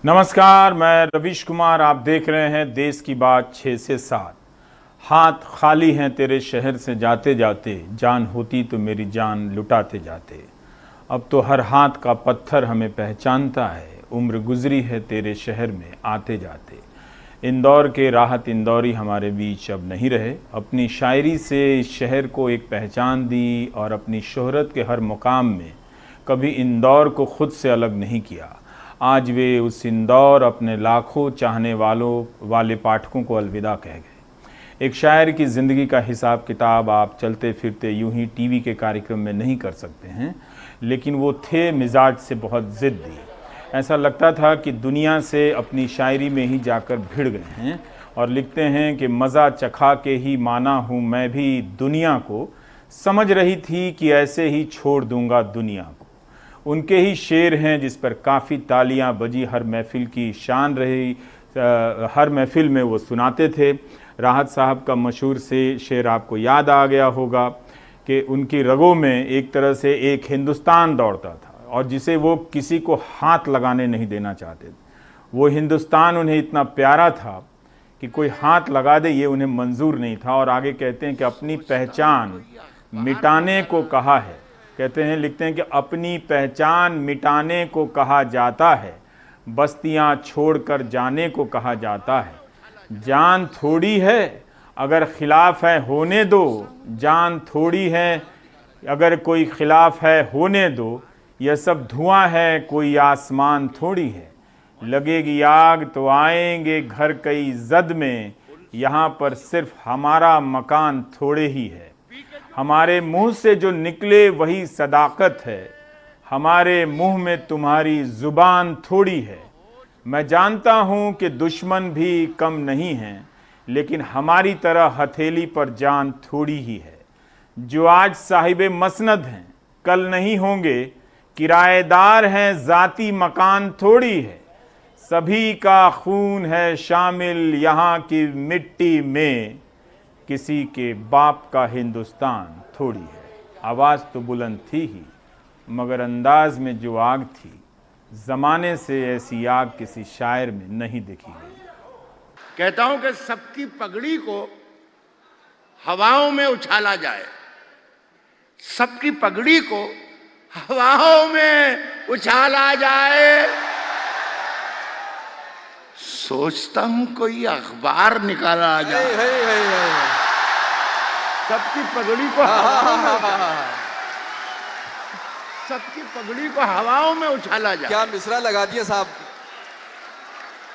नमस्कार, मैं रवीश कुमार। आप देख रहे हैं देश की बात 6 से 7। हाथ खाली हैं तेरे शहर से जाते जाते, जान होती तो मेरी जान लुटाते जाते। अब तो हर हाथ का पत्थर हमें पहचानता है, उम्र गुजरी है तेरे शहर में आते जाते। इंदौर के राहत इंदौरी हमारे बीच अब नहीं रहे। अपनी शायरी से इस शहर को एक पहचान दी और अपनी शोहरत के हर मुकाम में कभी इंदौर को खुद से अलग नहीं किया। आज वे उस इंदौर अपने लाखों चाहने वाले पाठकों को अलविदा कह गए। एक शायर की ज़िंदगी का हिसाब किताब आप चलते फिरते यूं ही टीवी के कार्यक्रम में नहीं कर सकते हैं, लेकिन वो थे मिजाज से बहुत ज़िद्दी। ऐसा लगता था कि दुनिया से अपनी शायरी में ही जाकर भिड़ गए हैं और लिखते हैं कि मज़ा चखा के ही माना हूँ मैं भी दुनिया को, समझ रही थी कि ऐसे ही छोड़ दूंगा दुनिया को। उनके ही शेर हैं जिस पर काफ़ी तालियां बजी, हर महफ़िल की शान रही। हर महफ़िल में वो सुनाते थे। राहत साहब का मशहूर से शेर आपको याद आ गया होगा कि उनकी रगों में एक तरह से एक हिंदुस्तान दौड़ता था और जिसे वो किसी को हाथ लगाने नहीं देना चाहते थे। वो हिंदुस्तान उन्हें इतना प्यारा था कि कोई हाथ लगा दे ये उन्हें मंजूर नहीं था। और आगे कहते हैं कि अपनी पहचान मिटाने को कहा है। कहते हैं, लिखते हैं कि अपनी पहचान मिटाने को कहा जाता है, बस्तियां छोड़कर जाने को कहा जाता है। जान थोड़ी है अगर खिलाफ है होने दो, जान थोड़ी है अगर कोई खिलाफ है होने दो। यह सब धुआं है कोई आसमान थोड़ी है, लगेगी आग तो आएंगे घर कई जद में, यहाँ पर सिर्फ हमारा मकान थोड़े ही है। हमारे मुंह से जो निकले वही सदाकत है, हमारे मुंह में तुम्हारी जुबान थोड़ी है। मैं जानता हूं कि दुश्मन भी कम नहीं हैं, लेकिन हमारी तरह हथेली पर जान थोड़ी ही है। जो आज साहिबे मसनद हैं कल नहीं होंगे, किराएदार हैं जाती मकान थोड़ी है। सभी का खून है शामिल यहाँ की मिट्टी में, किसी के बाप का हिंदुस्तान थोड़ी है। आवाज़ तो बुलंद थी ही, मगर अंदाज में जो आग थी, ज़माने से ऐसी आग किसी शायर में नहीं देखी गई। कहता हूं कि सबकी पगड़ी को हवाओं में उछाला जाए, सबकी पगड़ी को हवाओं में उछाला जाए। सोचता हूं कोई अखबार निकाला जाए, सबकी पगड़ी को सबकी पगड़ी को हवाओं में उछाला जाए। क्या मिसरा लगा दिया साहब।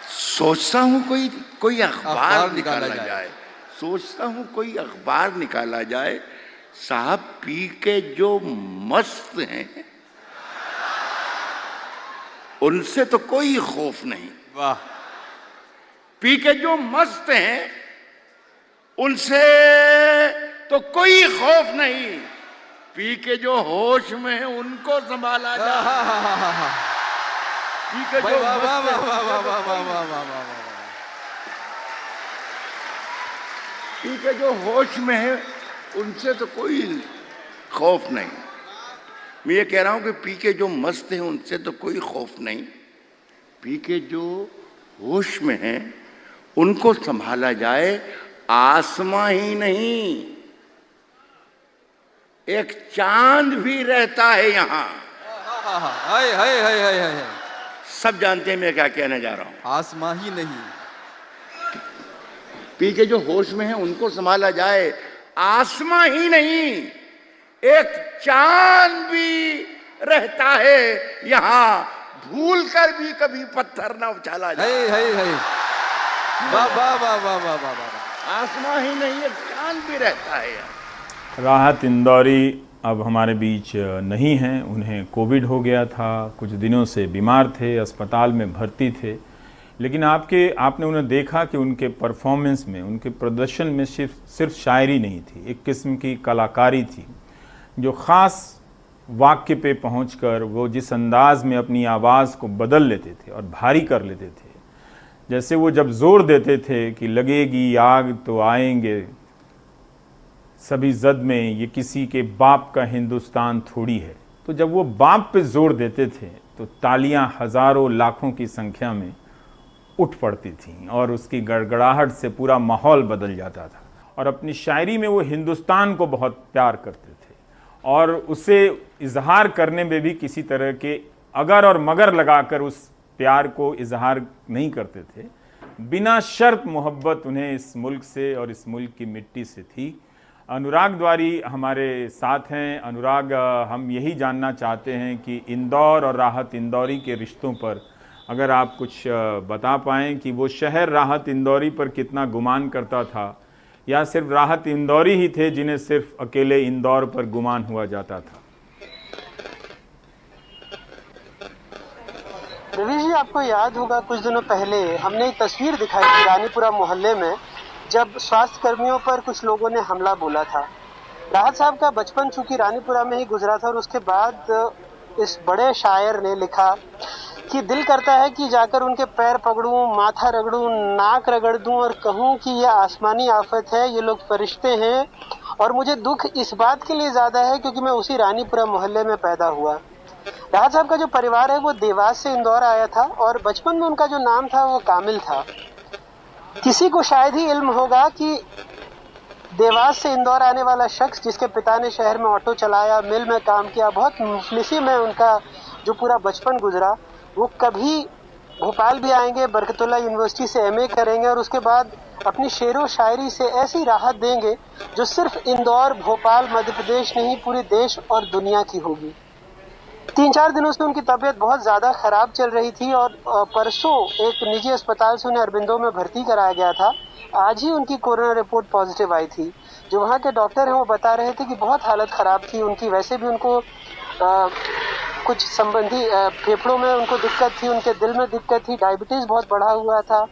सोचता हूं कोई अखबार निकाला जाए, सोचता हूं कोई अखबार निकाला जाए। साहब पी के जो मस्त हैं उनसे तो कोई खौफ नहीं। वाह। पी के जो मस्त हैं उनसे तो कोई खौफ नहीं, पी के जो होश में है उनको संभाला जाए। पी के जो पी के जो होश में है उनसे तो कोई खौफ नहीं। मैं ये कह रहा हूं कि पी के जो मस्त हैं उनसे तो कोई खौफ नहीं, पी के जो होश में हैं उनको संभाला जाए। आसमां ही नहीं, एक चांद भी रहता है यहाँ। हाय हाय हाय हाय हाय। सब जानते हैं मैं क्या कहने जा रहा हूं। आसमां ही नहीं, पी के जो होश में है उनको संभाला जाए। आसमां ही नहीं, एक चांद भी रहता है यहाँ, भूल कर भी कभी पत्थर ना उछाला जाए। हाय हाय हाय। वाह वाह वाह वाह वाह वाह। आसमां ही नहीं, एक चांद भी रहता है यहाँ। राहत इंदौरी अब हमारे बीच नहीं हैं। उन्हें कोविड हो गया था, कुछ दिनों से बीमार थे, अस्पताल में भर्ती थे। लेकिन आपने उन्हें देखा कि उनके परफॉर्मेंस में, उनके प्रदर्शन में सिर्फ शायरी नहीं थी, एक किस्म की कलाकारी थी जो ख़ास वाक्य पे पहुंचकर वो जिस अंदाज में अपनी आवाज़ को बदल लेते थे और भारी कर लेते थे। जैसे वो जब जोर देते थे कि लगेगी आग तो आएंगे सभी जद में, ये किसी के बाप का हिंदुस्तान थोड़ी है, तो जब वो बाप पे जोर देते थे तो तालियां हजारों लाखों की संख्या में उठ पड़ती थीं और उसकी गड़गड़ाहट से पूरा माहौल बदल जाता था। और अपनी शायरी में वो हिंदुस्तान को बहुत प्यार करते थे और उसे इजहार करने में भी किसी तरह के अगर और मगर लगाकर उस प्यार को इजहार नहीं करते थे। बिना शर्त मोहब्बत उन्हें इस मुल्क से और इस मुल्क की मिट्टी से थी। अनुराग द्वारी हमारे साथ हैं। अनुराग, हम यही जानना चाहते हैं कि इंदौर और राहत इंदौरी के रिश्तों पर अगर आप कुछ बता पाएँ कि वो शहर राहत इंदौरी पर कितना गुमान करता था या सिर्फ राहत इंदौरी ही थे जिन्हें सिर्फ अकेले इंदौर पर गुमान हुआ जाता था। रवि जी, आपको याद होगा कुछ दिनों पहले हमने एक तस्वीर दिखाई थी रानीपुरा मोहल्ले में, जब स्वास्थ्य कर्मियों पर कुछ लोगों ने हमला बोला था। राहत साहब का बचपन चूंकि रानीपुरा में ही गुजरा था और उसके बाद इस बड़े शायर ने लिखा कि दिल करता है कि जाकर उनके पैर पकड़ूं, माथा रगड़ूं, नाक रगड़ दूं और कहूं कि ये आसमानी आफत है, ये लोग फरिश्ते हैं। और मुझे दुख इस बात के लिए ज्यादा है क्योंकि मैं उसी रानीपुरा मोहल्ले में पैदा हुआ। राहत साहब का जो परिवार है वो देवास से इंदौर आया था और बचपन में उनका जो नाम था वो कामिल था। किसी को शायद ही इल्म होगा कि देवास से इंदौर आने वाला शख्स जिसके पिता ने शहर में ऑटो चलाया, मिल में काम किया, बहुत मुफलिसी में उनका जो पूरा बचपन गुजरा, वो कभी भोपाल भी आएंगे, बरकतुल्ला यूनिवर्सिटी से एमए करेंगे और उसके बाद अपनी शेरो शायरी से ऐसी राहत देंगे जो सिर्फ इंदौर, भोपाल, मध्य प्रदेश नहीं पूरे देश और दुनिया की होगी। 3-4 दिनों से उनकी तबीयत बहुत ज़्यादा ख़राब चल रही थी और परसों एक निजी अस्पताल से उन्हें अरबिंदो में भर्ती कराया गया था। आज ही उनकी कोरोना रिपोर्ट पॉजिटिव आई थी। जो वहाँ के डॉक्टर हैं वो बता रहे थे कि बहुत हालत ख़राब थी उनकी। वैसे भी उनको कुछ संबंधी फेफड़ों में उनको दिक्कत थी, उनके दिल में दिक्कत थी, डायबिटीज़ बहुत बढ़ा हुआ था।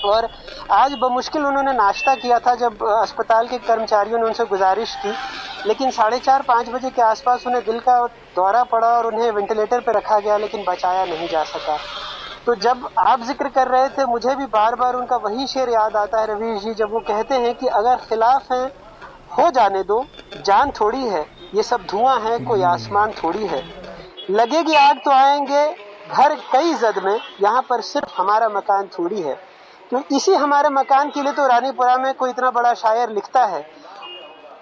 और आज बमुश्किल उन्होंने नाश्ता किया था जब अस्पताल के कर्मचारियों ने उनसे गुजारिश की, लेकिन 4:30-5 बजे के आसपास उन्हें दिल का दौरा पड़ा और उन्हें वेंटिलेटर पर रखा गया, लेकिन बचाया नहीं जा सका। तो जब आप जिक्र कर रहे थे मुझे भी बार बार उनका वही शेर याद आता है रवीश जी, जब वो कहते हैं कि अगर खिलाफ है हो जाने दो, जान थोड़ी है, ये सब धुआं है, कोई आसमान थोड़ी है। लगेगी आग तो आएंगे घर कई जद में, यहाँ पर सिर्फ हमारा मकान थोड़ी है। तो इसी हमारे मकान के लिए तो रानीपुरा में कोई इतना बड़ा शायर लिखता है।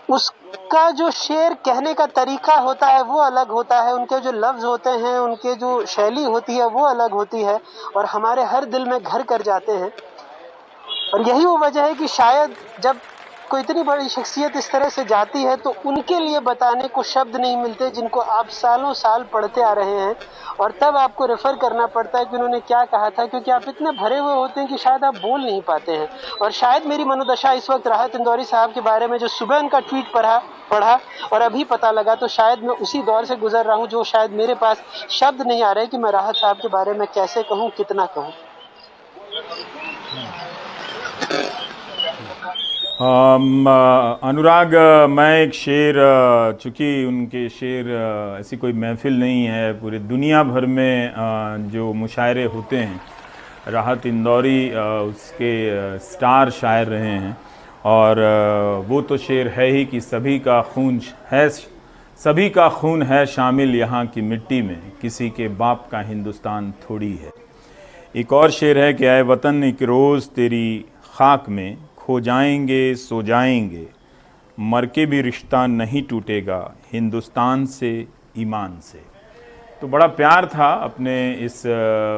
उसका जो शेर कहने का तरीका होता है वो अलग होता है, उनके जो लफ्ज होते हैं, उनके जो शैली होती है वो अलग होती है और हमारे हर दिल में घर कर जाते हैं। और यही वो वजह है कि शायद जब कोई इतनी बड़ी शख्सियत इस तरह से जाती है तो उनके लिए बताने को शब्द नहीं मिलते जिनको आप सालों साल पढ़ते आ रहे हैं, और तब आपको रेफर करना पड़ता है कि उन्होंने क्या कहा था, क्योंकि आप इतने भरे हुए होते हैं कि शायद आप बोल नहीं पाते हैं। और शायद मेरी मनोदशा इस वक्त राहत इंदौरी साहब के बारे में जो सुबह उनका ट्वीट पढ़ा और अभी पता लगा, तो शायद मैं उसी दौर से गुजर रहा हूँ जो शायद मेरे पास शब्द नहीं आ रहे कि मैं राहत साहब के बारे में कैसे कहूँ, कितना कहूँ। अनुराग, मैं एक शेर, चूँकि उनके शेर ऐसी कोई महफिल नहीं है, पूरे दुनिया भर में जो मुशायरे होते हैं, राहत इंदौरी उसके स्टार शायर रहे हैं। और वो तो शेर है ही कि सभी का खून है शामिल यहाँ की मिट्टी में, किसी के बाप का हिंदुस्तान थोड़ी है। एक और शेर है कि आए वतन एक रोज़ तेरी खाक में, खो जाएंगे सो जाएंगे, मर के भी रिश्ता नहीं टूटेगा हिंदुस्तान से ईमान से। तो बड़ा प्यार था अपने इस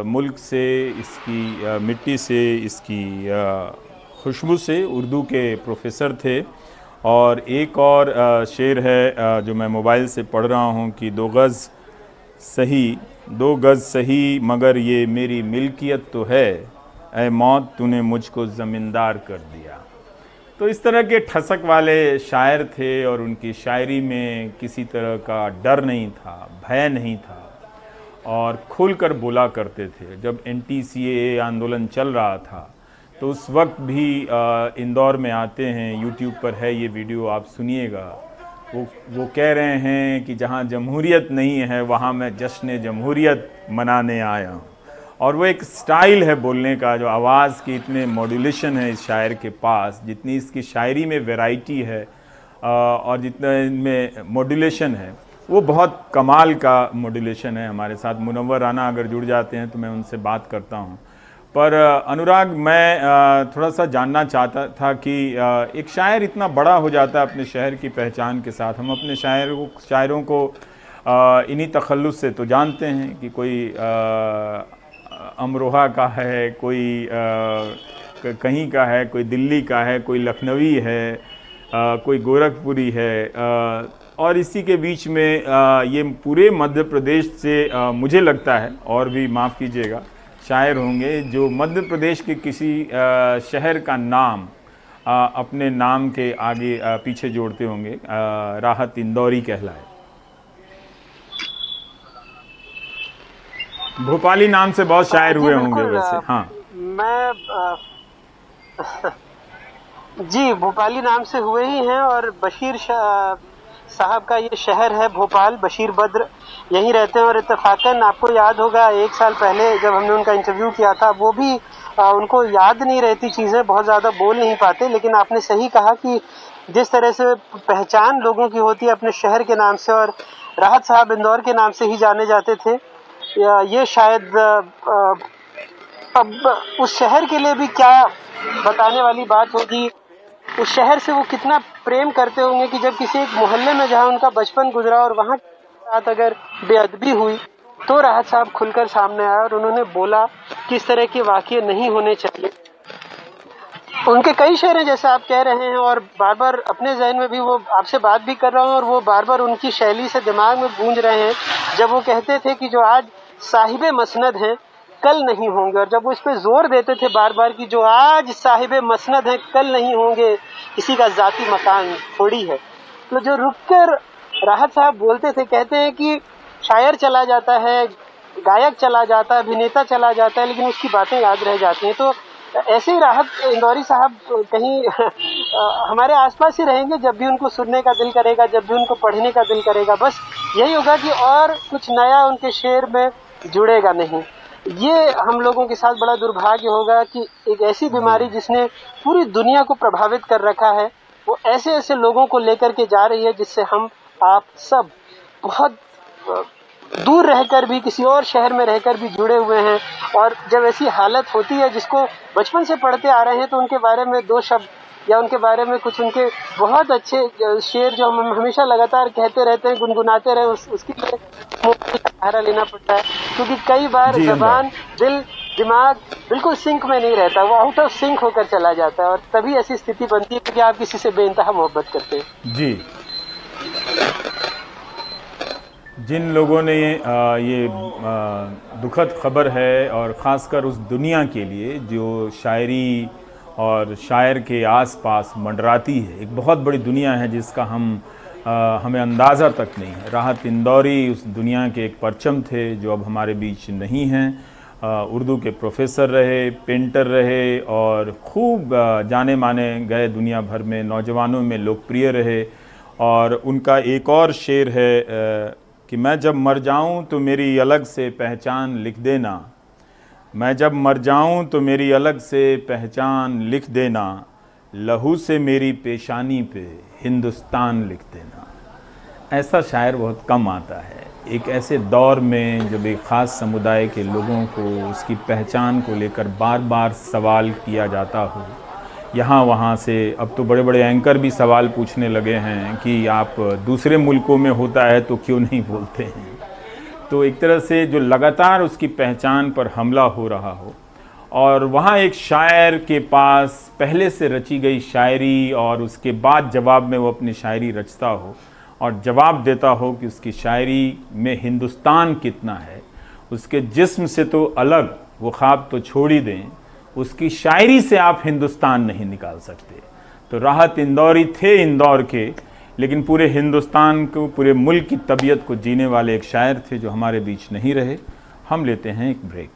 मुल्क से, इसकी मिट्टी से, इसकी खुशबू से। उर्दू के प्रोफेसर थे। और एक और शेर है जो मैं मोबाइल से पढ़ रहा हूँ कि दो गज़ सही मगर ये मेरी मिल्कियत तो है, ऐ मौत तूने मुझको ज़मींदार कर दिया। तो इस तरह के ठसक वाले शायर थे और उनकी शायरी में किसी तरह का डर नहीं था, भय नहीं था और खुलकर बोला करते थे। जब NTCAA आंदोलन चल रहा था तो उस वक्त भी इंदौर में आते हैं, यूट्यूब पर है ये वीडियो, आप सुनिएगा। वो कह रहे हैं कि जहाँ जमहूरियत नहीं है वहाँ मैं जश्न जमहूरियत मनाने आया हूँ। और वो एक स्टाइल है बोलने का, जो आवाज़ की इतने मॉड्यूलेशन है इस शायर के पास, जितनी इसकी शायरी में वैरायटी है और जितना इनमें मॉड्यूलेशन है, वो बहुत कमाल का मॉड्यूलेशन है। हमारे साथ मुनव्वर राना अगर जुड़ जाते हैं तो मैं उनसे बात करता हूँ। पर अनुराग, मैं थोड़ा सा जानना चाहता था कि एक शायर इतना बड़ा हो जाता है अपने शहर की पहचान के साथ। हम अपने शायरों को इन्हीं तखल्लुस से तो जानते हैं कि कोई अमरोहा का है, कोई कहीं का है, कोई दिल्ली का है, कोई लखनवी है, कोई गोरखपुरी है, और इसी के बीच में ये पूरे मध्य प्रदेश से मुझे लगता है, और भी माफ़ कीजिएगा, शायर होंगे जो मध्य प्रदेश के किसी शहर का नाम अपने नाम के आगे पीछे जोड़ते होंगे। राहत इंदौरी कहलाए। भोपाली नाम से बहुत शायर हुए होंगे वैसे। हाँ, मैं जी भोपाली नाम से हुए ही हैं, और बशीर साहब का ये शहर है भोपाल, बशीर बद्र यहीं रहते हैं। और इत्तेफाकन आपको याद होगा 1 साल पहले जब हमने उनका इंटरव्यू किया था, वो भी उनको याद नहीं रहती चीज़ें, बहुत ज़्यादा बोल नहीं पाते। लेकिन आपने सही कहा कि जिस तरह से पहचान लोगों की होती है अपने शहर के नाम से, और राहत साहब इंदौर के नाम से ही जाने जाते थे। ये शायद अब उस शहर के लिए भी क्या बताने वाली बात होगी, उस शहर से वो कितना प्रेम करते होंगे कि जब किसी एक मोहल्ले में जहाँ उनका बचपन गुजरा और वहाँ के साथ अगर बेअदबी हुई तो राहत साहब खुलकर सामने आए और उन्होंने बोला कि इस तरह के वाक़ये नहीं होने चाहिए। उनके कई शेर हैं जैसे आप कह रहे हैं, और बार बार अपने जहन में भी वो आपसे बात भी कर रहा हूँ और वो बार बार उनकी शैली से दिमाग में गूंज रहे हैं। जब वो कहते थे कि जो आज साहिबे मसनद हैं कल नहीं होंगे, और जब वो इस पे जोर देते थे बार बार कि जो आज साहिबे मसनद हैं कल नहीं होंगे, किसी का जाती मकान थोड़ी है। तो जो रुक कर राहत साहब बोलते थे, कहते हैं कि शायर चला जाता है, गायक चला जाता है, अभिनेता चला जाता है, लेकिन उसकी बातें याद रह जाती हैं। तो ऐसे ही राहत इंदौरी साहब कहीं हमारे आसपास ही रहेंगे, जब भी उनको सुनने का दिल करेगा, जब भी उनको पढ़ने का दिल करेगा, बस यही होगा कि और कुछ नया उनके शेर में जुड़ेगा नहीं। ये हम लोगों के साथ बड़ा दुर्भाग्य होगा कि एक ऐसी बीमारी जिसने पूरी दुनिया को प्रभावित कर रखा है, वो ऐसे ऐसे लोगों को लेकर के जा रही है जिससे हम आप सब बहुत दूर रहकर भी, किसी और शहर में रहकर भी जुड़े हुए हैं। और जब ऐसी हालत होती है जिसको बचपन से पढ़ते आ रहे हैं, तो उनके बारे में 2 शब्द या उनके बारे में कुछ उनके बहुत अच्छे शेर जो हम हमेशा लगातार कहते रहते हैं, गुनगुनाते रहे, उसके लिए सहारा लेना पड़ता है। क्योंकि कई बार जबान, दिल, दिमाग बिल्कुल सिंक में नहीं रहता, वो आउट ऑफ सिंक होकर चला जाता है, और तभी ऐसी स्थिति बनती है कि आप किसी से बेइंतहा मोहब्बत करते हैं। जी, जिन लोगों ने ये दुखद खबर है, और ख़ासकर उस दुनिया के लिए जो शायरी और शायर के आसपास मंडराती है, एक बहुत बड़ी दुनिया है जिसका हमें अंदाज़ा तक नहीं है। राहत इंदौरी उस दुनिया के एक परचम थे जो अब हमारे बीच नहीं हैं। उर्दू के प्रोफेसर रहे, पेंटर रहे, और खूब जाने माने गए दुनिया भर में, नौजवानों में लोकप्रिय रहे। और उनका एक और शेर है कि मैं जब मर जाऊं तो मेरी अलग से पहचान लिख देना, मैं जब मर जाऊं तो मेरी अलग से पहचान लिख देना, लहू से मेरी पेशानी पे हिंदुस्तान लिख देना। ऐसा शायर बहुत कम आता है एक ऐसे दौर में जब एक ख़ास समुदाय के लोगों को उसकी पहचान को लेकर बार बार सवाल किया जाता हो। यहाँ वहाँ से अब तो बड़े बड़े एंकर भी सवाल पूछने लगे हैं कि आप दूसरे मुल्कों में होता है तो क्यों नहीं बोलते हैं। तो एक तरह से जो लगातार उसकी पहचान पर हमला हो रहा हो, और वहाँ एक शायर के पास पहले से रची गई शायरी और उसके बाद जवाब में वो अपनी शायरी रचता हो और जवाब देता हो कि उसकी शायरी में हिंदुस्तान कितना है, उसके जिस्म से तो अलग, वो ख्वाब तो छोड़ ही दें, उसकी शायरी से आप हिंदुस्तान नहीं निकाल सकते। तो राहत इंदौरी थे इंदौर के, लेकिन पूरे हिंदुस्तान को, पूरे मुल्क की तबीयत को जीने वाले एक शायर थे जो हमारे बीच नहीं रहे। हम लेते हैं एक ब्रेक।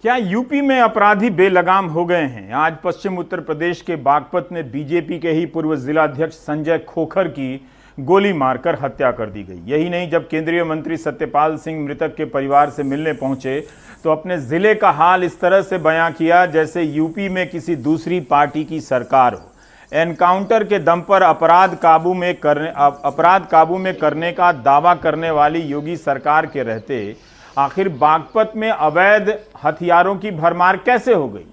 क्या यूपी में अपराधी बेलगाम हो गए हैं? आज पश्चिम उत्तर प्रदेश के बागपत में बीजेपी के ही पूर्व जिलाध्यक्ष संजय खोखर की गोली मारकर हत्या कर दी गई। यही नहीं, जब केंद्रीय मंत्री सत्यपाल सिंह मृतक के परिवार से मिलने पहुंचे तो अपने जिले का हाल इस तरह से बयां किया जैसे यूपी में किसी दूसरी पार्टी की सरकार हो। एनकाउंटर के दम पर अपराध काबू में करने का दावा करने वाली योगी सरकार के रहते आखिर बागपत में अवैध हथियारों की भरमार कैसे हो गई?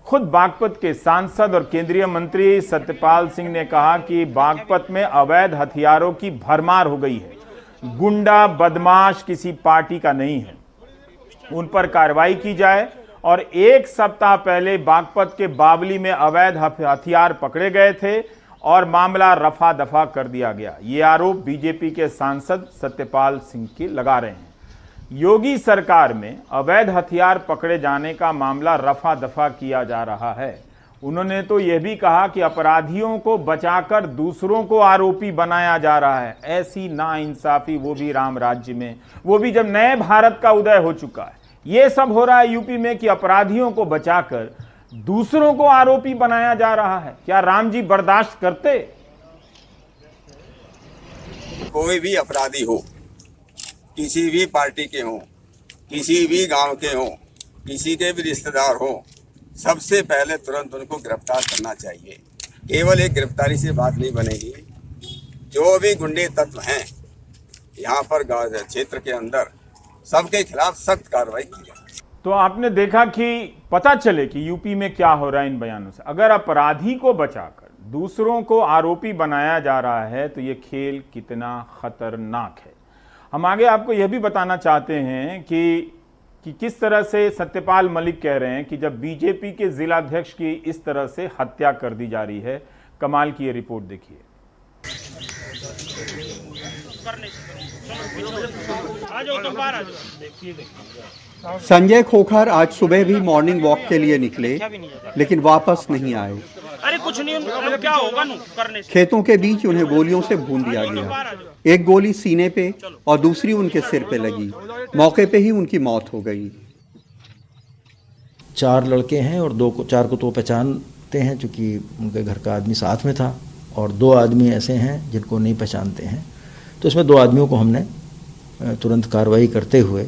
खुद बागपत के सांसद और केंद्रीय मंत्री सत्यपाल सिंह ने कहा कि बागपत में अवैध हथियारों की भरमार हो गई है। गुंडा बदमाश किसी पार्टी का नहीं है, उन पर कार्रवाई की जाए। और एक सप्ताह पहले बागपत के बावली में अवैध हथियार पकड़े गए थे और मामला रफा दफा कर दिया गया। ये आरोप बीजेपी के सांसद सत्यपाल सिंह की लगा रहे हैं। योगी सरकार में अवैध हथियार पकड़े जाने का मामला रफा दफा किया जा रहा है। उन्होंने तो यह भी कहा कि अपराधियों को बचाकर दूसरों को आरोपी बनाया जा रहा है। ऐसी नाइंसाफी, वो भी राम राज्य में, वो भी जब नए भारत का उदय हो चुका है। ये सब हो रहा है यूपी में कि अपराधियों को बचाकर दूसरों को आरोपी बनाया जा रहा है। क्या राम जी बर्दाश्त करते? कोई भी अपराधी हो, किसी भी पार्टी के हों, किसी भी गांव के हों, किसी के भी रिश्तेदार हों, सबसे पहले तुरंत उनको गिरफ्तार करना चाहिए। केवल एक गिरफ्तारी से बात नहीं बनेगी। जो भी गुंडे तत्व हैं यहाँ पर क्षेत्र के अंदर, सबके खिलाफ सख्त कार्रवाई की जाए। तो आपने देखा कि पता चले कि यूपी में क्या हो रहा है इन बयानों से। अगर अपराधी को बचाकर दूसरों को आरोपी बनाया जा रहा है तो ये खेल कितना खतरनाक है। हम आगे आपको यह भी बताना चाहते हैं कि किस तरह से सत्यपाल मलिक कह रहे हैं कि जब बीजेपी के जिलाध्यक्ष की इस तरह से हत्या कर दी जा रही है। कमाल की ये रिपोर्ट देखिए। संजय खोखर आज सुबह भी मॉर्निंग वॉक के लिए निकले, लेकिन वापस नहीं आए। अरे कुछ नहीं, क्या होगा करने से। खेतों के बीच उन्हें गोलियों से भून दिया गया। एक गोली सीने पे और दूसरी उनके सिर पे लगी। मौके पे ही उनकी मौत हो गई। 4 लड़के हैं और 4 को तो पहचानते हैं क्योंकि उनके घर का आदमी साथ में था, और 2 आदमी ऐसे हैं जिनको नहीं पहचानते हैं। तो इसमें 2 आदमियों को हमने तुरंत कार्रवाई करते हुए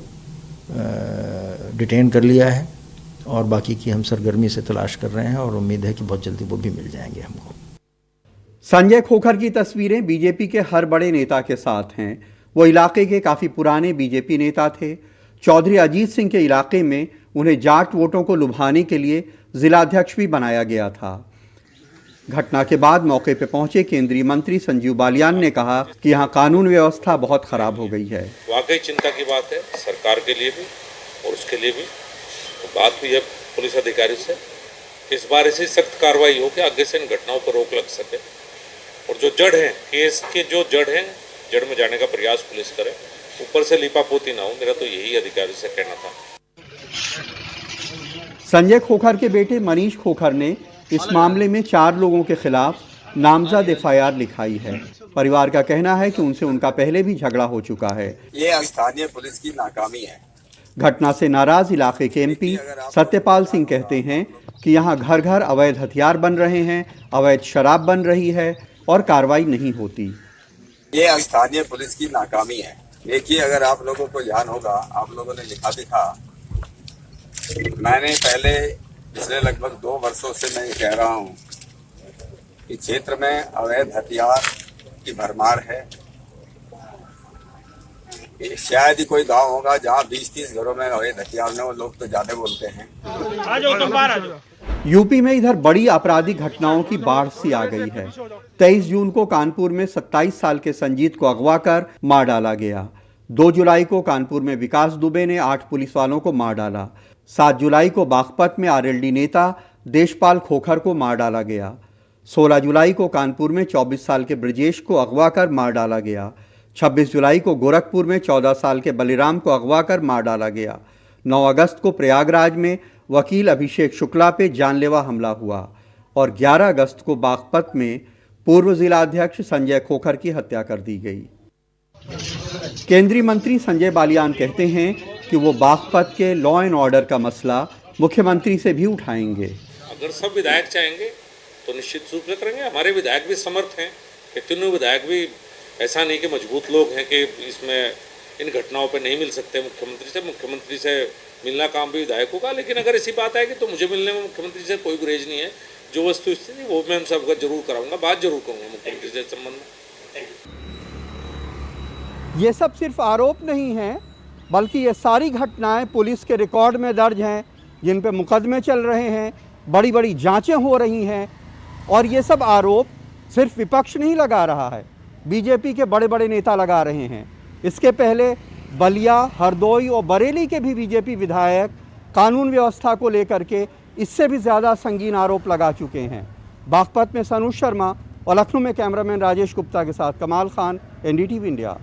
डिटेन कर लिया है और बाकी की हम सरगर्मी से तलाश कर रहे हैं और उम्मीद है कि बहुत जल्दी वो भी मिल जाएंगे हमको। संजय खोखर की तस्वीरें बीजेपी के हर बड़े नेता के साथ हैं। वो इलाके के काफी पुराने बीजेपी नेता थे। चौधरी अजीत सिंह के इलाके में उन्हें जाट वोटों को लुभाने के लिए जिलाध्यक्ष भी बनाया गया था। घटना के बाद मौके पर पहुंचे केंद्रीय मंत्री संजीव बालियान ने कहा कि यहाँ कानून व्यवस्था बहुत खराब हो गई है। वाकई चिंता की बात है सरकार के लिए भी और उसके लिए भी। तो बात हुई है पुलिस अधिकारी से, इस बार ऐसी सख्त कार्रवाई हो कि आगे से इन घटनाओं पर रोक लग सके और जो जड़ है, केस के जो जड़ है, जड़ में जाने का प्रयास पुलिस करे, ऊपर से लिपापोती ना हो। मेरा तो यही अधिकारी से कहना था। संजय खोखर के बेटे मनीष खोखर ने इस मामले में 4 लोगों के खिलाफ नामजद FIR लिखाई है। परिवार का कहना है कि उनसे उनका पहले भी झगड़ा हो चुका है। ये स्थानीय पुलिस की नाकामी है। घटना से नाराज इलाके के MP सत्यपाल सिंह कहते हैं कि यहाँ घर घर अवैध हथियार बन रहे हैं, अवैध शराब बन रही है और कार्रवाई नहीं होती। ये स्थानीय पुलिस की नाकामी है। देखिए, अगर आप लोगों को ध्यान होगा, आप लोगों ने लिखा भी था, मैंने पहले पिछले लगभग 2 वर्षों से मैं कह रहा हूँ कि क्षेत्र में अवैध हथियार की भरमार है। शायद ही कोई गांव होगा जहां 20-30 घरों में अवैध हथियार न हो। लोग तो ज्यादा बोलते हैं। यूपी में इधर बड़ी आपराधिक घटनाओं की बाढ़ सी आ गई है। 23 जून को कानपुर में 27 साल के संजीत को अगवा कर मार डाला गया। 2 जुलाई को कानपुर में विकास दुबे ने 8 पुलिस वालों को मार डाला। 7 जुलाई को बागपत में RLD नेता देशपाल खोखर को मार डाला गया। 16 जुलाई को कानपुर में 24 साल के ब्रजेश को अगवा कर मार डाला गया। 26 जुलाई को गोरखपुर में 14 साल के बलिराम को अगवा कर मार डाला गया। 9 अगस्त को प्रयागराज में वकील अभिषेक शुक्ला पे जानलेवा हमला हुआ और 11 अगस्त को बागपत में पूर्व जिलाध्यक्ष संजय खोखर की हत्या कर दी गई। केंद्रीय मंत्री संजय बालियान कहते हैं कि वो बागपत के लॉ एंड ऑर्डर का मसला मुख्यमंत्री से भी उठाएंगे। अगर सब विधायक चाहेंगे तो निश्चित रूप से करेंगे। हमारे विधायक भी समर्थ हैं कि तीनों विधायक भी ऐसा नहीं कि मजबूत लोग हैं कि इसमें इन घटनाओं पर नहीं मिल सकते मुख्यमंत्री से मिलना काम भी विधायकों का। लेकिन अगर ऐसी बात आएगी तो मुझे मिलने में मुख्यमंत्री से कोई गुरेज नहीं है। जो वस्तु स्थिति वो मैं उनसे अवगत जरूर कराऊंगा, बात जरूर करूंगा मुख्यमंत्री से संबंध में। ये सब सिर्फ आरोप नहीं हैं, बल्कि ये सारी घटनाएं पुलिस के रिकॉर्ड में दर्ज हैं, जिन पे मुकदमे चल रहे हैं, बड़ी बड़ी जांचें हो रही हैं। और ये सब आरोप सिर्फ विपक्ष नहीं लगा रहा है, बीजेपी के बड़े बड़े नेता लगा रहे हैं। इसके पहले बलिया, हरदोई और बरेली के भी बीजेपी विधायक कानून व्यवस्था को लेकर के इससे भी ज़्यादा संगीन आरोप लगा चुके हैं। बागपत में सनुज शर्मा और लखनऊ में कैमरामैन राजेश गुप्ता के साथ कमाल खान, एनडीटीवी इंडिया।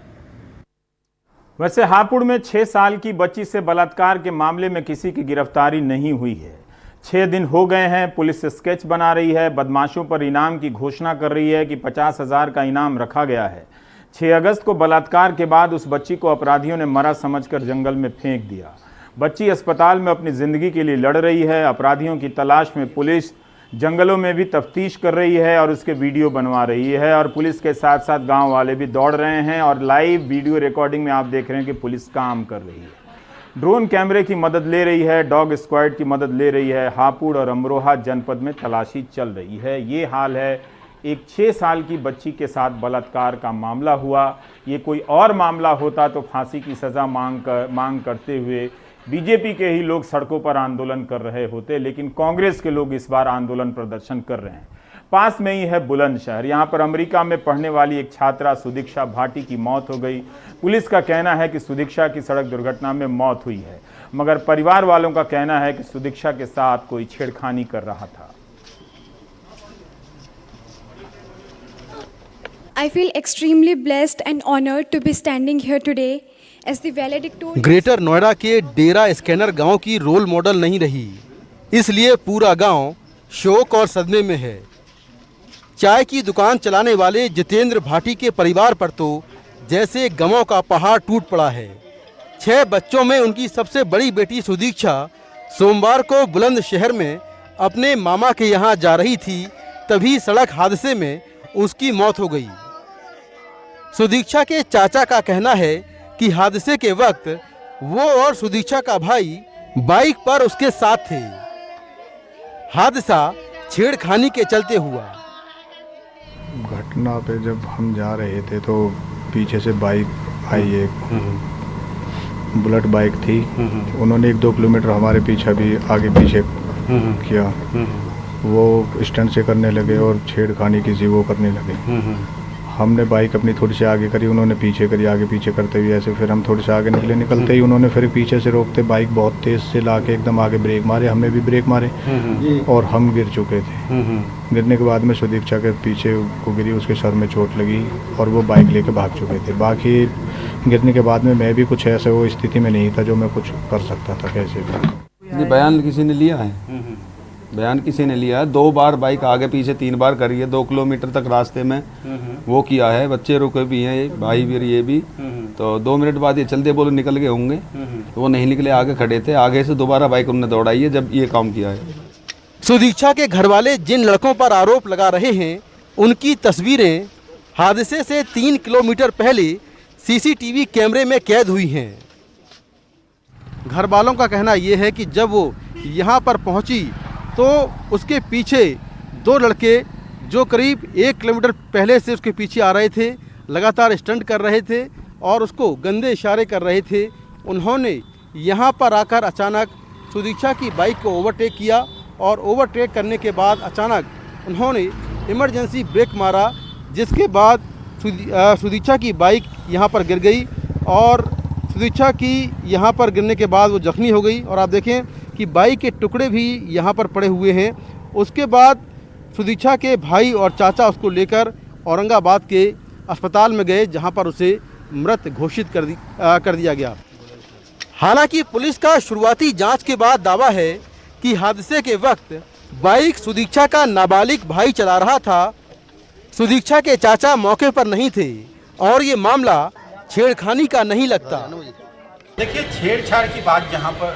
वैसे हापुड़ में 6 साल की बच्ची से बलात्कार के मामले में किसी की गिरफ्तारी नहीं हुई है। 6 दिन हो गए हैं, पुलिस स्केच बना रही है, बदमाशों पर इनाम की घोषणा कर रही है कि 50,000 का इनाम रखा गया है। 6 अगस्त को बलात्कार के बाद उस बच्ची को अपराधियों ने मरा समझकर जंगल में फेंक दिया। बच्ची अस्पताल में अपनी ज़िंदगी के लिए लड़ रही है। अपराधियों की तलाश में पुलिस जंगलों में भी तफ्तीश कर रही है और उसके वीडियो बनवा रही है। और पुलिस के साथ साथ गांव वाले भी दौड़ रहे हैं और लाइव वीडियो रिकॉर्डिंग में आप देख रहे हैं कि पुलिस काम कर रही है, ड्रोन कैमरे की मदद ले रही है, डॉग स्क्वाड की मदद ले रही है। हापुड़ और अमरोहा जनपद में तलाशी चल रही है। ये हाल है एक 6 साल की बच्ची के साथ बलात्कार का मामला हुआ। ये कोई और मामला होता तो फांसी की सज़ा मांग करते हुए बीजेपी के ही लोग सड़कों पर आंदोलन कर रहे होते, लेकिन कांग्रेस के लोग इस बार आंदोलन प्रदर्शन कर रहे हैं। पास में ही है बुलंदशहर। यहाँ पर अमेरिका में पढ़ने वाली एक छात्रा सुदीक्षा भाटी की मौत हो गई। पुलिस का कहना है कि सुदीक्षा की सड़क दुर्घटना में मौत हुई है, मगर परिवार वालों का कहना है कि सुदीक्षा के साथ कोई छेड़खानी कर रहा था। I feel extremely blessed and honored to be standing here today as the valedictorian. Greater Noida के डेरा स्कैनर गांव की रोल मॉडल नहीं रही, इसलिए पूरा गांव शोक और सदमे में है। चाय की दुकान चलाने वाले जितेंद्र भाटी के परिवार पर तो जैसे गमों का पहाड़ टूट पड़ा है। 6 बच्चों में उनकी सबसे बड़ी बेटी सुदीक्षा सोमवार को बुलंदशहर में अपने मामा के यहाँ जा रही थी, तभी सड़क हादसे में उसकी मौत हो गई। सुदीक्षा के चाचा का कहना है कि हादसे के वक्त वो और सुदीक्षा का भाई बाइक पर उसके साथ थे। हादसा छेड़खानी के चलते हुआ। घटना पे जब हम जा रहे थे तो पीछे से बाइक आई, एक बुलेट बाइक थी। उन्होंने 1-2 किलोमीटर हमारे पीछे भी आगे पीछे किया। वो स्टंट से करने लगे और छेड़खानी किसी वो करने लगे। हमने बाइक अपनी थोड़ी सी आगे करी, उन्होंने पीछे करी। आगे पीछे करते हुए ऐसे फिर हम थोड़ी सी आगे निकले। निकलते ही उन्होंने फिर पीछे से रोकते बाइक बहुत तेज़ से लाके एकदम आगे ब्रेक मारे। हमने भी ब्रेक मारे और हम गिर चुके थे। गिरने के बाद में सुदीक्षा के पीछे को गिरी, उसके सर में चोट लगी और वो बाइक लेके भाग चुके थे। बाकी गिरने के बाद में मैं भी कुछ ऐसे वो स्थिति में नहीं था जो मैं कुछ कर सकता था कैसे भी। बयान किसी ने लिया है, बयान किसी ने लिया है। 2 बार बाइक आगे पीछे 3 बार करी है, 2 किलोमीटर तक रास्ते में वो किया है। बच्चे रुके भी हैं, भाई भी, ये भी। तो 2 मिनट बाद ये चलते बोले निकल गए होंगे, तो वो नहीं निकले, आगे खड़े थे। आगे से दोबारा बाइक उन्होंने दौड़ाई है जब ये काम किया है। सुदीक्षा के घर वाले जिन लड़कों पर आरोप लगा रहे हैं, उनकी तस्वीरें हादसे से 3 किलोमीटर पहले सीसीटीवी कैमरे में कैद हुई हैं। घर वालों का कहना यह है कि जब वो यहाँ पर पहुँची तो उसके पीछे 2 लड़के जो करीब 1 किलोमीटर पहले से उसके पीछे आ रहे थे, लगातार स्टंट कर रहे थे और उसको गंदे इशारे कर रहे थे। उन्होंने यहाँ पर आकर अचानक सुदीक्षा की बाइक को ओवरटेक किया और ओवरटेक करने के बाद अचानक उन्होंने इमरजेंसी ब्रेक मारा, जिसके बाद सुदीक्षा की बाइक यहाँ पर गिर गई और सुदीक्षा की यहाँ पर गिरने के बाद वो जख्मी हो गई। और आप देखें कि बाइक के टुकड़े भी यहाँ पर पड़े हुए हैं। उसके बाद सुदीक्षा के भाई और चाचा उसको लेकर औरंगाबाद के अस्पताल में गए, जहाँ पर उसे मृत घोषित कर दिया गया। हालांकि पुलिस का शुरुआती जांच के बाद दावा है कि हादसे के वक्त बाइक सुदीक्षा का नाबालिग भाई चला रहा था। सुदीक्षा के चाचा मौके पर नहीं थे और ये मामला छेड़खानी का नहीं लगता। देखिए, छेड़छाड़ की बात जहाँ पर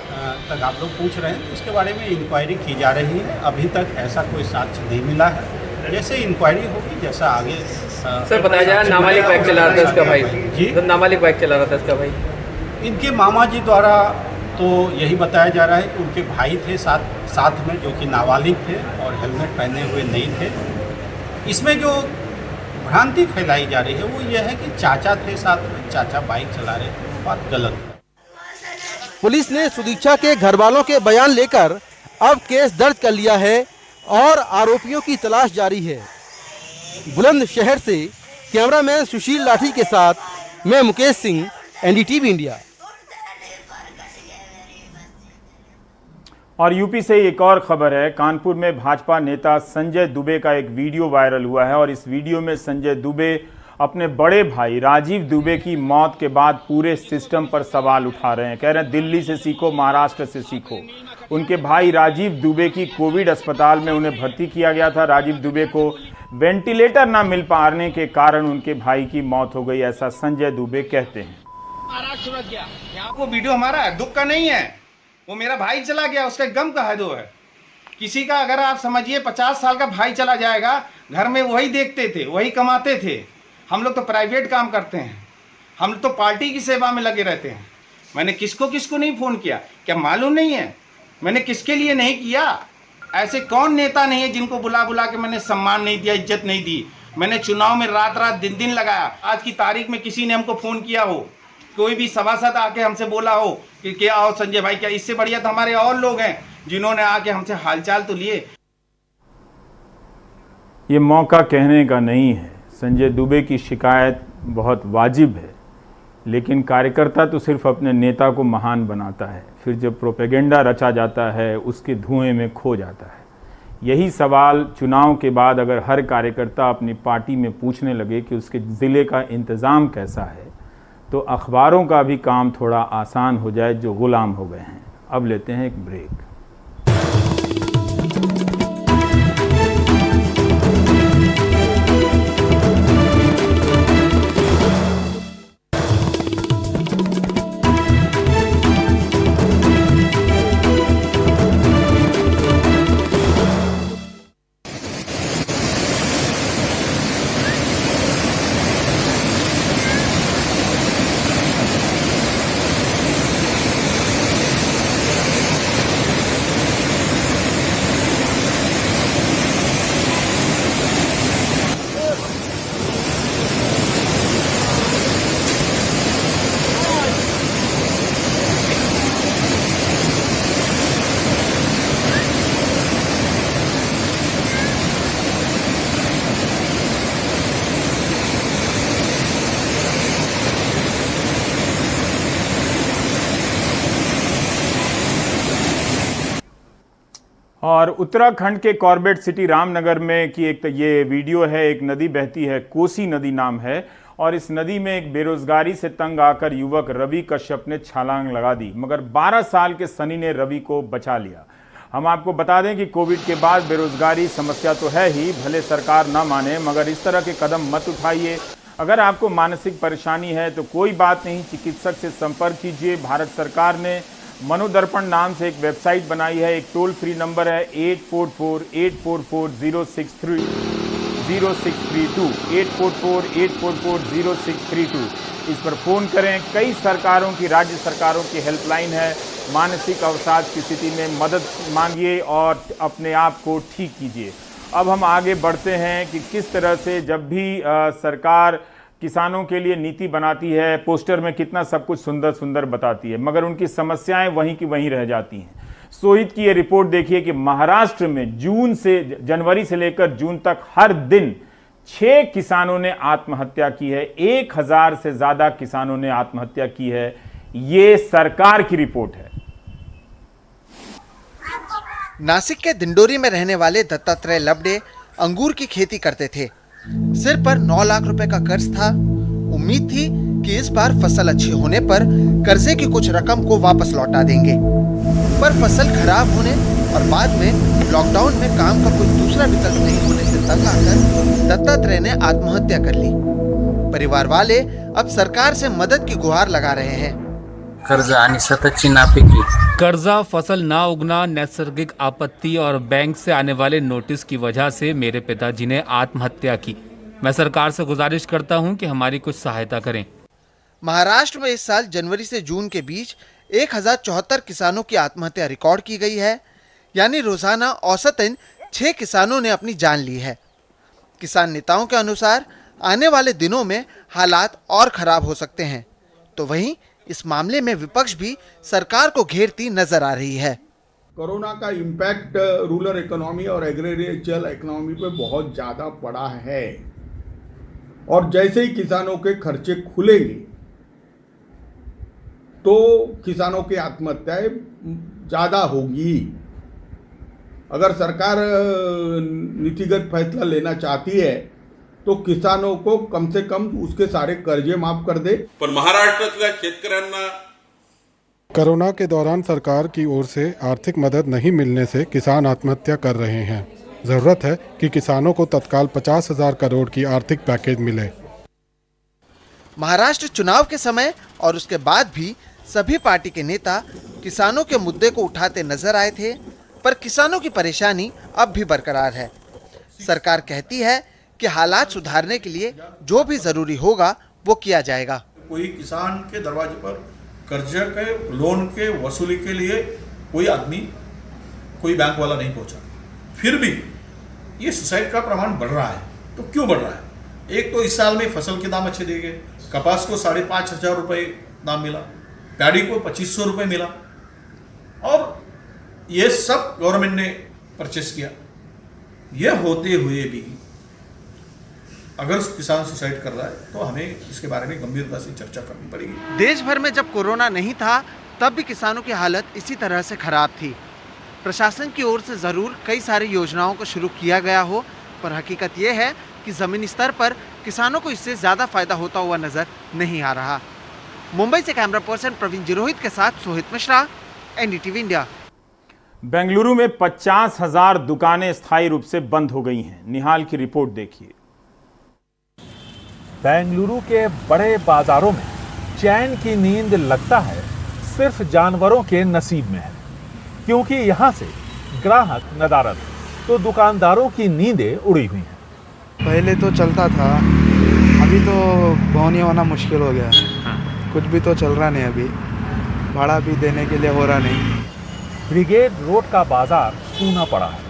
तक आप लोग पूछ रहे हैं तो उसके बारे में इंक्वायरी की जा रही है। अभी तक ऐसा कोई साक्ष्य नहीं मिला है। जैसे इंक्वायरी होगी, जैसा आगे सर बताया जा रहा है नाबालिग बाइक चला रहा था इसका भाई जी, तो नाबालिग बाइक चला रहा था इसका भाई। इनके मामा जी द्वारा तो यही बताया जा रहा है कि उनके भाई थे साथ में, जो कि नाबालिग थे और हेलमेट पहने हुए नहीं थे। इसमें जो भ्रांति फैलाई जा रही है वो यह है कि चाचा थे साथ में, चाचा बाइक चला रहे थे, वो बात गलत है। पुलिस ने सुदीक्षा के घर वालों के बयान लेकर अब केस दर्ज कर लिया है और आरोपियों की तलाश जारी है। बुलंदशहर से कैमरामैन सुशील लाठी के साथ मैं मुकेश सिंह, एनडीटीवी इंडिया। और यूपी से एक और खबर है। कानपुर में भाजपा नेता संजय दुबे का एक वीडियो वायरल हुआ है और इस वीडियो में संजय दुबे अपने बड़े भाई राजीव दुबे की मौत के बाद पूरे सिस्टम पर सवाल उठा रहे हैं। कह रहे हैं दिल्ली से सीखो, महाराष्ट्र से सीखो। उनके भाई राजीव दुबे की कोविड अस्पताल में उन्हें भर्ती किया गया था। राजीव दुबे को वेंटिलेटर न मिल पाने के कारण उनके भाई की मौत हो गई, ऐसा संजय दुबे कहते हैं। महाराष्ट्र में गया, यहाँ वो वीडियो हमारा है, दुख का नहीं है। वो मेरा भाई चला गया, उसका गम का है दो है। किसी का अगर आप समझिए 50 साल का भाई चला जाएगा, घर में वही देखते थे, वही कमाते थे। हम लोग तो प्राइवेट काम करते हैं, हम तो पार्टी की सेवा में लगे रहते हैं। मैंने किसको नहीं फ़ोन किया, क्या मालूम नहीं है मैंने किसके लिए नहीं किया? ऐसे कौन नेता नहीं है जिनको बुला बुला के मैंने सम्मान नहीं दिया, इज्जत नहीं दी? मैंने चुनाव में रात दिन लगाया। आज की तारीख में किसी ने हमको फ़ोन किया हो, कोई भी सभासद आके हमसे बोला हो कि क्या आओ संजय भाई, क्या इससे बढ़िया तो हमारे और लोग हैं जिन्होंने आके हमसे हालचाल तो लिए। ये मौका कहने का नहीं है। संजय दुबे की शिकायत बहुत वाजिब है, लेकिन कार्यकर्ता तो सिर्फ अपने नेता को महान बनाता है, फिर जब प्रोपेगेंडा रचा जाता है उसके धुएं में खो जाता है। यही सवाल चुनाव के बाद अगर हर कार्यकर्ता अपनी पार्टी में पूछने लगे कि उसके ज़िले का इंतज़ाम कैसा है, तो अखबारों का भी काम थोड़ा आसान हो जाए जो गुलाम हो गए हैं। अब लेते हैं एक ब्रेक। और उत्तराखंड के कॉर्बेट सिटी रामनगर में की एक ये वीडियो है। एक नदी बहती है, कोसी नदी नाम है, और इस नदी में एक बेरोजगारी से तंग आकर युवक रवि कश्यप ने छलांग लगा दी, मगर 12 साल के सनी ने रवि को बचा लिया। हम आपको बता दें कि कोविड के बाद बेरोजगारी समस्या तो है ही, भले सरकार ना माने, मगर इस तरह के कदम मत उठाइए। अगर आपको मानसिक परेशानी है तो कोई बात नहीं, चिकित्सक से संपर्क कीजिए। भारत सरकार ने मनोदर्पण नाम से एक वेबसाइट बनाई है, एक टोल फ्री नंबर है 844-844-0632 844-844-0632। इस पर फ़ोन करें। कई सरकारों की, राज्य सरकारों की हेल्पलाइन है। मानसिक अवसाद की स्थिति में मदद मांगिए और अपने आप को ठीक कीजिए। अब हम आगे बढ़ते हैं कि किस तरह से जब भी सरकार किसानों के लिए नीति बनाती है, पोस्टर में कितना सब कुछ सुंदर सुंदर बताती है, मगर उनकी समस्याएं वहीं की वहीं रह जाती हैं। सोहित की ये रिपोर्ट देखिए कि महाराष्ट्र में जनवरी से लेकर जून तक हर दिन 6 किसानों ने आत्महत्या की है। 1000 से ज्यादा किसानों ने आत्महत्या की है। ये सरकार की रिपोर्ट है। नासिक के दिंडोरी में रहने वाले दत्तात्रेय लबडे अंगूर की खेती करते थे। सिर पर 9 लाख रुपए का कर्ज था। उम्मीद थी कि इस बार फसल अच्छी होने पर कर्जे की कुछ रकम को वापस लौटा देंगे, पर फसल खराब होने और बाद में लॉकडाउन में काम का कोई दूसरा विकल्प नहीं होने से तंग आकर दत्तात्रेय ने आत्महत्या कर ली। परिवार वाले अब सरकार से मदद की गुहार लगा रहे हैं। कर्ज आणि सततची नापिकी। कर्जा, फसल ना उगना, नैसर्गिक आपत्ति और बैंक से आने वाले नोटिस की वजह से मेरे पिताजी ने आत्महत्या की। मैं सरकार से गुजारिश करता हूं कि हमारी कुछ सहायता करें। महाराष्ट्र में इस साल जनवरी से जून के बीच 1074 किसानों की आत्महत्या रिकॉर्ड की गई है, यानी रोजाना औसतन 6 किसानों ने अपनी जान ली है। किसान नेताओं के अनुसार आने वाले दिनों में हालात और खराब हो सकते हैं, तो वहीं इस मामले में विपक्ष भी सरकार को घेरती नजर आ रही है। कोरोना का इम्पैक्ट रूरल इकोनॉमी और एग्रीकल्चरल इकोनॉमी पे बहुत ज़्यादा पड़ा है, और जैसे ही किसानों के खर्चे खुलेंगे तो किसानों की आत्महत्याएं ज़्यादा होगी। अगर सरकार नीतिगत फैसला लेना चाहती है तो किसानों को कम से कम उसके सारे कर्जे माफ कर दे। पण महाराष्ट्रातल्या शेतकऱ्यांना कोरोना के दौरान सरकार की ओर से आर्थिक मदद नहीं मिलने से किसान आत्महत्या कर रहे हैं। जरूरत है कि किसानों को तत्काल 50,000 करोड़ की आर्थिक पैकेज मिले। महाराष्ट्र चुनाव के समय और उसके बाद भी सभी पार्टी के नेता किसानों के मुद्दे को उठाते नजर आए थे, पर किसानों की परेशानी अब भी बरकरार है। सरकार कहती है कि हालात सुधारने के लिए जो भी जरूरी होगा वो किया जाएगा। कोई किसान के दरवाजे पर कर्जे के लोन के वसूली के लिए कोई आदमी, कोई बैंक वाला नहीं पहुंचा। फिर भी ये सुसाइड का प्रमाण बढ़ रहा है। तो क्यों बढ़ रहा है? एक तो इस साल में फसल के दाम अच्छे दिए गए, कपास को 5,500 रुपये दाम मिला, पैडी को 2,500 रुपये मिला, और ये सब गवर्नमेंट ने परचेस किया। यह होते हुए भी अगर किसान सुसाइड कर रहा है तो हमें इसके बारे में गंभीरता से चर्चा करनी पड़ेगी। देश भर में जब कोरोना नहीं था तब भी किसानों की हालत इसी तरह से खराब थी। प्रशासन की ओर से जरूर कई सारी योजनाओं को शुरू किया गया हो, पर हकीकत यह है कि जमीनी स्तर पर किसानों को इससे ज्यादा फायदा होता हुआ नजर नहीं आ रहा। मुंबई से कैमरा पर्सन प्रवीण जिरोहित के साथ सोहित मिश्रा, एनडीटीवी इंडिया। बेंगलुरु में 50,000 दुकानें स्थायी रूप से बंद हो गई हैं। निहाल की रिपोर्ट देखिए। बेंगलुरु के बड़े बाजारों में चैन की नींद लगता है सिर्फ जानवरों के नसीब में है, क्योंकि यहाँ से ग्राहक नदारद, तो दुकानदारों की नींदें उड़ी हुई हैं। पहले तो चलता था, अभी तो भौनी होना मुश्किल हो गया। कुछ भी तो चल रहा नहीं, अभी भाड़ा भी देने के लिए हो रहा नहीं। ब्रिगेड रोड का बाजार सूना पड़ा है,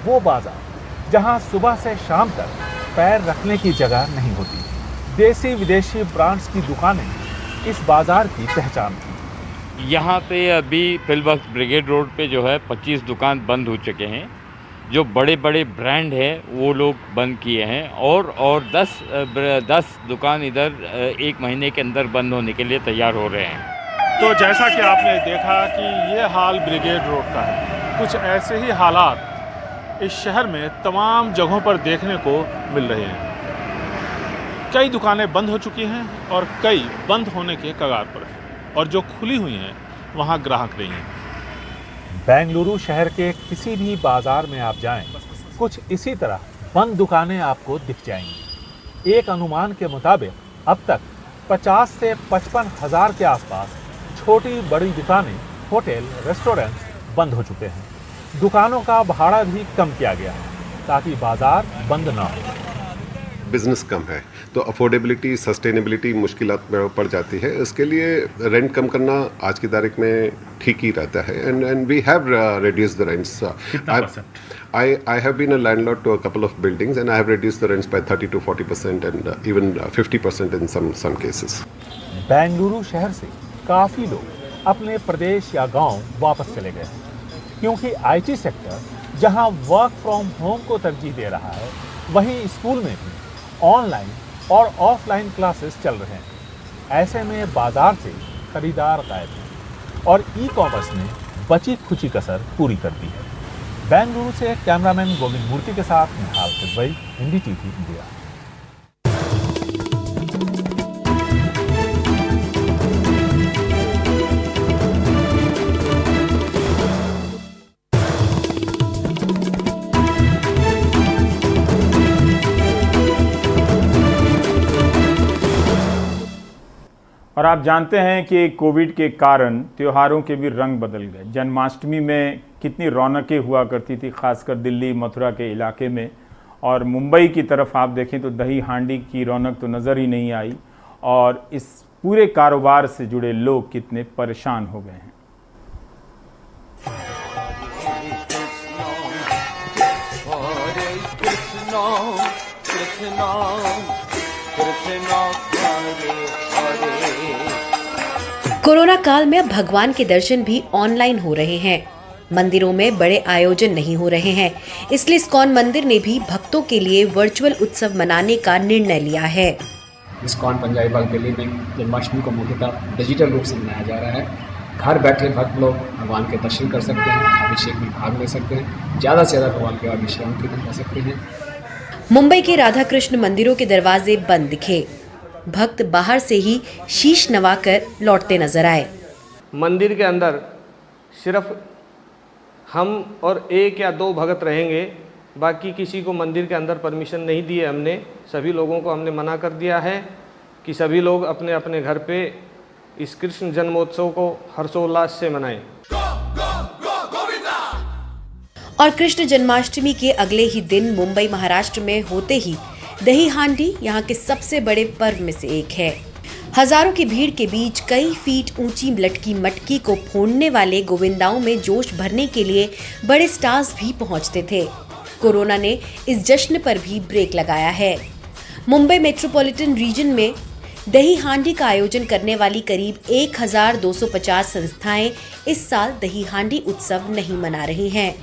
वो बाजार जहाँ सुबह से शाम तक पैर रखने की जगह नहीं होती। देसी विदेशी ब्रांड्स की दुकानें इस बाजार की पहचान थी। यहाँ पे अभी फिलवक्त ब्रिगेड रोड पे जो है 25 दुकान बंद हो चुके हैं। जो बड़े बड़े ब्रांड है वो लोग बंद किए हैं, और 10 दुकान इधर 1 महीने के अंदर बंद होने के लिए तैयार हो रहे हैं। तो जैसा कि आपने देखा कि ये हाल ब्रिगेड रोड का है, कुछ ऐसे ही हालात इस शहर में तमाम जगहों पर देखने को मिल रहे हैं। कई दुकानें बंद हो चुकी हैं और कई बंद होने के कगार पर हैं, और जो खुली हुई हैं वहाँ ग्राहक नहीं हैं। बेंगलुरु शहर के किसी भी बाजार में आप जाएं, कुछ इसी तरह बंद दुकानें आपको दिख जाएंगी। एक अनुमान के मुताबिक अब तक 50 से 55 हज़ार के आसपास छोटी बड़ी दुकानें, होटल, रेस्टोरेंट्स बंद हो चुके हैं। दुकानों का भाड़ा भी कम किया गया है ताकि बाजार बंद ना हो। बिजनेस कम है तो अफोर्डेबिलिटी, सस्टेनेबिलिटी मुश्किलात में पड़ जाती है। इसके लिए रेंट कम करना आज की तारीख में ठीक ही रहता है। And we have reduced the rents. I have been a landlord to a couple of buildings and I have reduced the rents by 30 to 40% and even 50% in some cases. Bengaluru शहर से काफ़ी लोग अपने प्रदेश या गांव वापस चले गए हैं, क्योंकि IT सेक्टर जहां वर्क फ्रॉम होम को तरजीह दे रहा है, वहीं स्कूल में भी ऑनलाइन और ऑफलाइन क्लासेस चल रहे हैं। ऐसे में बाजार से खरीदार गायब हैं और ई-कॉमर्स ने बची खुची कसर पूरी कर दी है। बेंगलुरु से कैमरामैन गोविंद मूर्ति के साथ निहाल किदवई, एनडीटीवी इंडिया। और और आप जानते हैं कि कोविड के कारण त्योहारों के भी रंग बदल गए। जन्माष्टमी में कितनी रौनकें हुआ करती थी, खासकर दिल्ली मथुरा के इलाके में, और मुंबई की तरफ आप देखें तो दही हांडी की रौनक तो नज़र ही नहीं आई, और इस पूरे कारोबार से जुड़े लोग कितने परेशान हो गए हैं। कोरोना काल में अब भगवान के दर्शन भी ऑनलाइन हो रहे हैं। मंदिरों में बड़े आयोजन नहीं हो रहे हैं, इसलिए इस्कॉन मंदिर ने भी भक्तों के लिए वर्चुअल उत्सव मनाने का निर्णय लिया है। इस्कॉन पंजाबी बाग दिल्ली में जन्माष्टमी को मुख्यतः डिजिटल रूप से मनाया जा रहा है। घर बैठे भक्त लोग भगवान के दर्शन कर सकते हैं, अभिषेक में भाग ले सकते हैं, ज़्यादा से ज़्यादा भगवान के अभिषेक कर सकते हैं। मुंबई के राधा कृष्ण मंदिरों के दरवाजे बंद दिखे, भक्त बाहर से ही शीश नवाकर लौटते नजर आए। मंदिर के अंदर सिर्फ हम और एक या दो भगत रहेंगे, बाकी किसी को मंदिर के अंदर परमिशन नहीं दी है। हमने सभी लोगों को हमने मना कर दिया है कि सभी लोग अपने अपने घर पे इस कृष्ण जन्मोत्सव को हर्षोल्लास से मनाएं। और कृष्ण जन्माष्टमी के अगले ही दिन मुंबई महाराष्ट्र में होते ही दही हांडी यहाँ के सबसे बड़े पर्व में से एक है। हजारों की भीड़ के बीच कई फीट ऊंची लटकी मटकी को फोड़ने वाले गोविंदाओं में जोश भरने के लिए बड़े स्टार्स भी पहुंचते थे। कोरोना ने इस जश्न पर भी ब्रेक लगाया है। मुंबई मेट्रोपॉलिटन रीजन में दही हांडी का आयोजन करने वाली करीब 1250 संस्थाएं इस साल दही हांडी उत्सव नहीं मना रही हैं।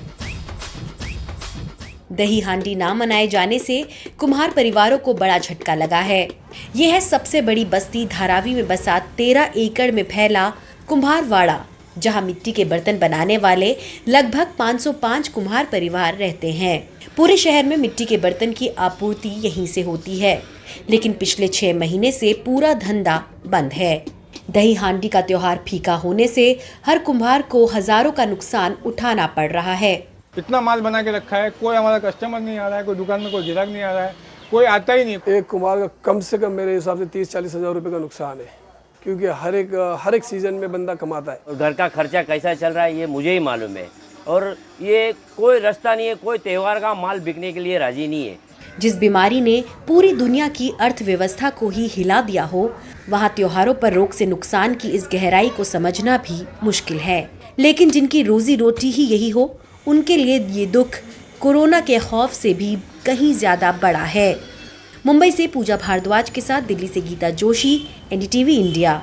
दही हांडी ना मनाए जाने से कुम्हार परिवारों को बड़ा झटका लगा है। यह है सबसे बड़ी बस्ती धारावी में बसा 13 एकड़ में फैला कुम्हारवाड़ा, जहां मिट्टी के बर्तन बनाने वाले लगभग 505 कुम्हार परिवार रहते हैं। पूरे शहर में मिट्टी के बर्तन की आपूर्ति यहीं से होती है, लेकिन पिछले 6 महीने से पूरा धंधा बंद है। दही हांडी का त्योहार फीका होने से हर कुम्हार को हजारों का नुकसान उठाना पड़ रहा है। इतना माल बना के रखा है, कोई हमारा कस्टमर नहीं आ रहा है, कोई दुकान में कोई गिराक नहीं आ रहा है, कोई आता ही नहीं। एक कुम्हार का कम से कम मेरे हिसाब से 30-40 हज़ार रुपये का नुकसान है, क्योंकि हर एक सीजन में बंदा कमाता है। घर का खर्चा कैसा चल रहा है ये मुझे ही मालूम है, और ये कोई रास्ता नहीं है, कोई त्योहार का माल बिकने के लिए राजी नहीं है। जिस बीमारी ने पूरी दुनिया की अर्थव्यवस्था को ही हिला दिया हो, वहाँ त्योहारों पर रोक से नुकसान की इस गहराई को समझना भी मुश्किल है। लेकिन जिनकी रोजी रोटी ही यही हो, उनके लिए ये दुख कोरोना के खौफ से भी कहीं ज्यादा बड़ा है। मुंबई से पूजा भारद्वाज के साथ दिल्ली से गीता जोशी, एनडीटीवी इंडिया।